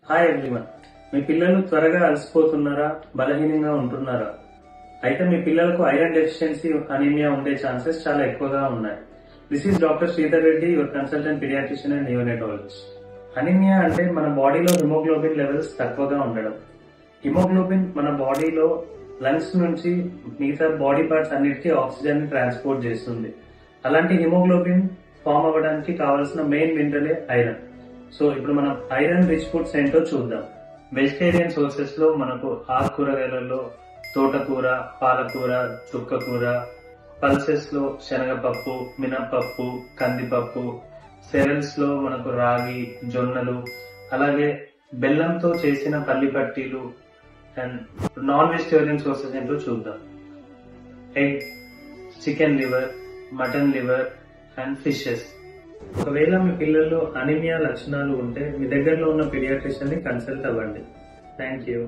Hi everyone. మీ పిల్లలు త్వరగా అలసిపోతున్నారా, బలహీనంగా ఉంటున్నారా? అయితే మీ పిల్లలకు ఐరన్ డెఫిషియన్సీ, అనీమియా ఉండే ఛాన్సెస్ చాలా ఎక్కువగా ఉన్నాయి. This is doctor Sridhar Reddy, your consultant paediatrician and neonatologist. Anaemia అంటే మన బాడీలో హిమోగ్లోబిన్ లెవెల్స్ తక్కువగా ఉండడం. హిమోగ్లోబిన్ మన బాడీలో లంగ్స్ నుంచి మిగతా బాడీ పార్ట్స్ అన్నిటికీ ఆక్సిజన్ ని ట్రాన్స్పోర్ట్ చేస్తుంది. అలాంటి హిమోగ్లోబిన్ ఫామ్ అవ్వడానికి కావాల్సిన మెయిన్ మినరలే ఐరన్. సో ఇప్పుడు మనం ఐరన్ రిచ్ ఫుడ్స్ ఏంటో చూద్దాం. వెజిటేరియన్ సోర్సెస్ లో మనకు ఆకుకూరగాయలలో తోటకూర, పాలకూర, చుక్కకూర, పల్సెస్ లో శనగపప్పు, మినప్పప్పు, కందిపప్పు, సెరల్స్ లో మనకు రాగి, జొన్నలు, అలాగే బెల్లంతో చేసిన పల్లి పట్టీలు. అండ్ నాన్ వెజిటేరియన్ సోర్సెస్ ఏంటో చూద్దాం. Egg, chicken liver, mutton liver and fishes. ఒకవేళ మీ పిల్లల్లో అనీమియా లక్షణాలు ఉంటే మీ దగ్గరలో ఉన్న పీడియాట్రిషియన్ ని కన్సల్ట్ అవ్వండి. Thank you.